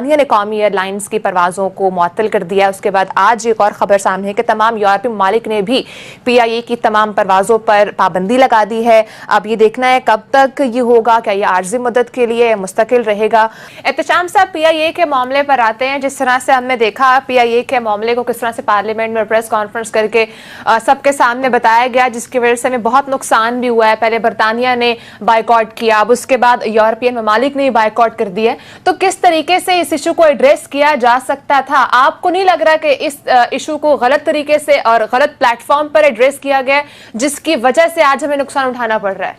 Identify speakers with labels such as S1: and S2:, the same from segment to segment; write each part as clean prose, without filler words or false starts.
S1: ने कौमी एयरलाइंस की परवाजों को मुअत्तल कर दिया। उसके बाद आज एक और खबर सामने है कि तमाम यूरोपीय ममालिक ने भी PIA की तमाम परवाजों पर पाबंदी लगा दी है। अब ये देखना है कब तक ये होगा, क्या ये आर्जी मुद्दत के लिए मुस्तकिल रहेगा। एहतशाम साहब, PIA के मामले पर आते हैं। जिस तरह से हमने देखा PIA के मामले को किस तरह से पार्लियामेंट में प्रेस कॉन्फ्रेंस करके सबके सामने बताया गया, जिसकी वजह से हमें बहुत नुकसान भी हुआ है। पहले बरतानिया ने बाइकआउट किया, अब उसके बाद यूरोपियन ममालिक ने बाइकआउट कर दिया। तो किस तरीके से इस इशू को एड्रेस किया जा सकता था? आपको नहीं लग रहा कि इस इशू को गलत तरीके से और गलत प्लेटफॉर्म पर एड्रेस किया गया, जिसकी वजह से आज हमें नुकसान उठाना पड़ रहा है?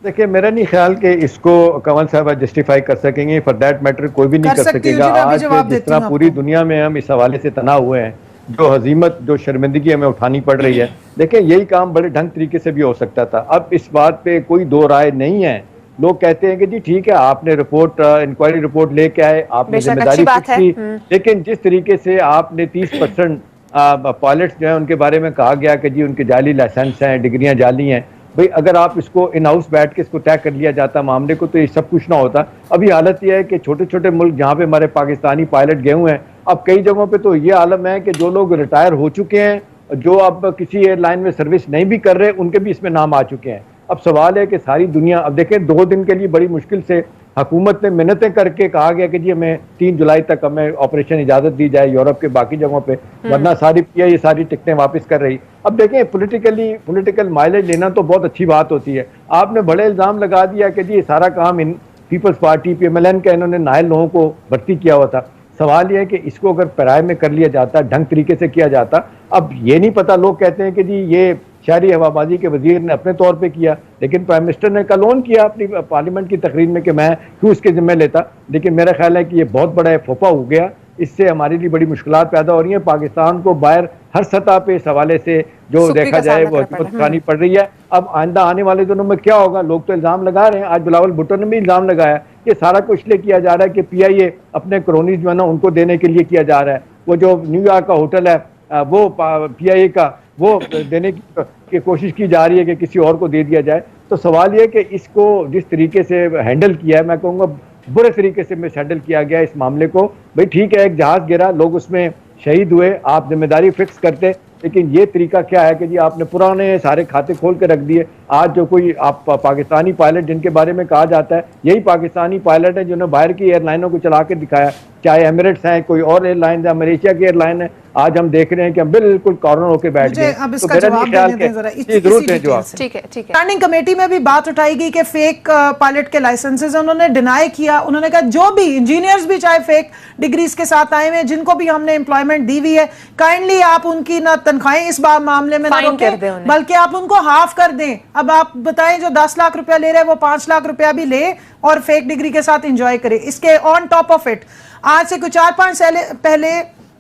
S2: देखिए, मेरा नहीं ख्याल कि इसको कंवल साहब जस्टिफाई कर सकेंगे। फॉर दैट मैटर कोई भी नहीं कर सकेगा। आज जिस तरह पूरी दुनिया में हम इस हवाले से तना हुए हैं, जो हजीमत, जो शर्मिंदगी हमें उठानी पड़ रही है, देखिए यही काम बड़े ढंग तरीके से भी हो सकता था। अब इस बात पे कोई दो राय नहीं है। लोग कहते हैं कि जी ठीक है, आपने रिपोर्ट, इंक्वायरी रिपोर्ट लेके आए, आपने जिम्मेदारी फिक्स की, लेकिन जिस तरीके से आपने 30% पायलट्स जो है उनके बारे में कहा गया कि जी उनके जाली लाइसेंस हैं, डिग्रियां जाली हैं। भाई अगर आप इसको इन हाउस बैठ के इसको तय कर लिया जाता मामले को, तो ये सब कुछ ना होता। अभी हालत यह है कि छोटे छोटे मुल्क जहाँ पे हमारे पाकिस्तानी पायलट गए हुए हैं, अब कई जगहों पे तो ये आलम है कि जो लोग रिटायर हो चुके हैं, जो अब किसी एयरलाइन में सर्विस नहीं भी कर रहे, उनके भी इसमें नाम आ चुके हैं। अब सवाल है कि सारी दुनिया, अब देखें 2 दिन के लिए बड़ी मुश्किल से हुकूमत ने मिन्नतें करके कहा गया कि जी हमें 3 जुलाई तक हमें ऑपरेशन इजाज़त दी जाए यूरोप के बाकी जगहों पे, वरना सारी PIA सारी टिकटें वापस कर रही। अब देखें, पॉलिटिकल माइलेज लेना तो बहुत अच्छी बात होती है। आपने बड़े इल्ज़ाम लगा दिया कि जी ये सारा काम इन पीपल्स पार्टी PMLN का इन्होंने नायल लोगों को भर्ती किया हुआ था। सवाल यह है कि इसको अगर पराए में कर लिया जाता, ढंग तरीके से किया जाता। अब ये नहीं पता, लोग कहते हैं कि जी ये शहरी हवाबाजी के वजीर ने अपने तौर पे किया, लेकिन प्राइम मिनिस्टर ने कल ऑन किया अपनी पार्लियामेंट की तकरीर में कि मैं क्यों इसके जिम्मे लेता। लेकिन मेरा ख्याल है कि ये बहुत बड़ा फोफा हो गया। इससे हमारे लिए बड़ी मुश्किलात पैदा हो रही हैं। पाकिस्तान को बाहर हर सतह पे इस हवाले से जो देखा जाए वो उठानी पड़ रही है। अब आइंदा आने वाले दिनों में क्या होगा? लोग तो इल्ज़ाम लगा रहे हैं, आज बिलावल भुट्टो ने भी इल्ज़ाम लगाया, ये सारा कुछ इसलिए किया जा रहा है कि PIA अपने क्रोनीज जो है ना उनको देने के लिए किया जा रहा है। वो जो न्यूयॉर्क का होटल है वो PIA का वो देने की कोशिश की जा रही है कि किसी और को दे दिया जाए। तो सवाल ये कि इसको जिस तरीके से हैंडल किया है, मैं कहूँगा बुरे तरीके से मिस हैंडल किया गया इस मामले को। भाई ठीक है, एक जहाज गिरा, लोग उसमें शहीद हुए, आप जिम्मेदारी फिक्स करते, लेकिन ये तरीका क्या है कि जी आपने पुराने सारे खाते खोल के रख दिए। आज जो कोई आप पाकिस्तानी पायलट जिनके बारे में कहा जाता है, यही पाकिस्तानी पायलट है जिन्होंने बाहर की एयरलाइनों को चला के दिखाया, चाहे एमिरेट्स हैं, कोई और एयरलाइन है, मलेशिया की एयरलाइन है। आज हम देख रहे हैं कि हम बिल्कुल कॉर्नर होकर बैठ गए।
S3: अब इसका जवाब देने दें जरा,
S1: जरूर है जवाब। ठीक है।
S3: स्टैंडिंग कमेटी में भी बात उठाई गई कि फेक पायलट के लाइसेंसेस, उन्होंने डिनाई किया। उन्होंने कहा जो भी इंजीनियर्स भी चाहे फेक डिग्रीज के साथ आए हुए, जिनको भी हमने एम्प्लॉयमेंट दी हुई है, काइंडली आप उनकी ना तनख्वाहें इस बार मामले में ना रोकें, बल्कि आप उनको हाफ कर दें। अब आप बताएं, जो 10 लाख रुपया ले रहे हैं वो 5 लाख रुपया भी ले और फेक डिग्री के साथ एंजॉय करे। इसके ऑन टॉप ऑफ इट आज से कुछ 4-5 साल पहले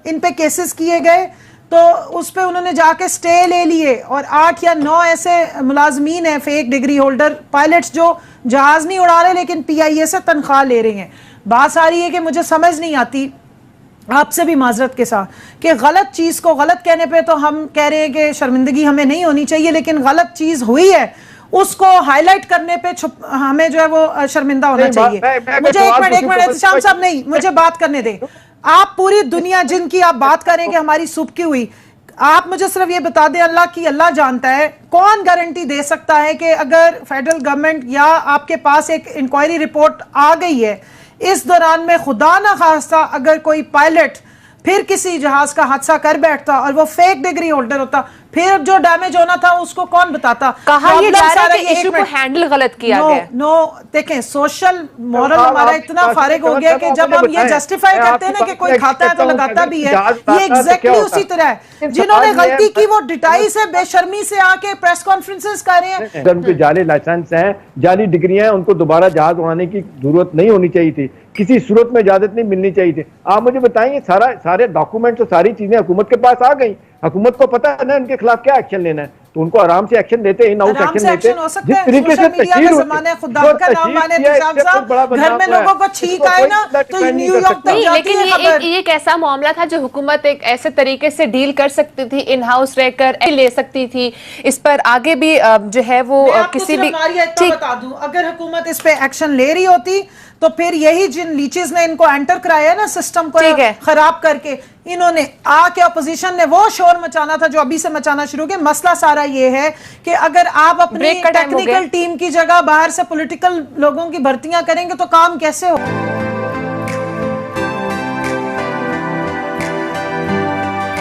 S3: इन पे केसेस किए गए, तो उस पे उन्होंने जाके स्टे ले लिए और 8 या 9 ऐसे मुलाजमीन हैं फेक डिग्री होल्डर पायलट्स जो जहाज नहीं उड़ा रहे लेकिन PIA से तनख्वाह ले रहे हैं। बात आ रही है कि मुझे समझ नहीं आती, आपसे भी माजरत के साथ, कि गलत चीज को गलत कहने पे तो हम कह रहे हैं कि शर्मिंदगी हमें नहीं होनी चाहिए, लेकिन गलत चीज हुई है उसको हाईलाइट करने पे हमें जो है वो शर्मिंदा होना चाहिए। मुझे एक मिनट शाम साहब, नहीं, मुझे बात करने दें। आप पूरी दुनिया जिनकी आप बात करें कि हमारी सुबकी हुई, आप मुझे सिर्फ ये बता दें, अल्लाह जानता है, कौन गारंटी दे सकता है कि अगर फेडरल गवर्नमेंट या आपके पास एक इंक्वायरी रिपोर्ट आ गई है, इस दौरान में खुदा ना खास्ता अगर कोई पायलट फिर किसी जहाज का हादसा कर बैठता और वो फेक डिग्री होल्डर होता, फिर जो डैमेज होना था उसको कौन बताता?
S1: कहा ये जा रहा है कि इशू को हैंडल गलत किया गया।
S3: नो, देखें, सोशल मॉरल हमारा इतना फारिग हो गया कि जब हम ये जस्टिफाई करते हैं ना कि कोई खाता है तो लगाता भी है, ये एग्जैक्टली उसी तरह है। जिन्होंने गलती की वो डिटाई से, बेशर्मी से आके प्रेस कॉन्फ्रेंसेस कर रहे हैं।
S2: उनके जाली लाइसेंस हैं, जाली डिग्रियां हैं, उनको दोबारा जहाज उड़ाने की जरूरत नहीं होनी चाहिए थी, किसी सूरत में इजाजत नहीं मिलनी चाहिए थी। आप मुझे बताएंगे, सारे डॉक्यूमेंट और सारी चीजें हुकूमत के पास आ गई, हुकूमत को पता है ना इनके खिलाफ क्या एक्शन लेना है। तो उनको आराम से एक्शन देते, इन हाउस
S3: आराम
S2: एक्शन
S3: से
S2: देते।
S3: एक्शन हो सकता
S2: जिस
S3: है।
S2: तरीके से
S3: सोशल मीडिया
S2: तशहीर
S3: का
S2: होती
S3: जमाना है, खुदा
S2: जो
S3: का नाम
S2: तशहीर
S3: माने
S2: किया है,
S3: तुषार
S2: इससे
S3: साहब,
S2: बड़ा
S3: घर
S2: बदनाम
S3: में
S2: हुआ है।
S3: लोगों को छींक
S2: इसको
S3: आए
S2: कोई
S3: ना
S2: इतना
S3: तो
S2: डिफेंड नहीं
S3: न्यूयॉर्क
S2: कर सकता।
S3: तक
S1: नहीं,
S3: जाती
S1: लेकिन
S3: है
S1: ये
S3: खबर।
S1: एक ऐसा मामला था जो हुकूमत एक ऐसे तरीके से डील कर सकती थी, इन हाउस रहकर ले सकती थी। इस पर आगे भी जो है वो
S3: मैं आपको
S1: किसी
S3: सिर्फ
S1: भी
S3: मारिया इतना बता दूं, अगर हुकूमत इस पे एक्शन ले रही होती तो फिर यही जिन लीचेस ने इनको एंटर कराया ना सिस्टम को
S1: ठीक है।
S3: खराब करके, इन्होंने आके अपोजिशन ने वो शोर मचाना था जो अभी से मचाना शुरू किया। मसला सारा ये है कि अगर आप अपनी
S1: ब्रेक का टाइम हो गया।
S3: टेक्निकल टीम की जगह बाहर से पॉलिटिकल लोगों की भर्तियां करेंगे तो काम कैसे हो।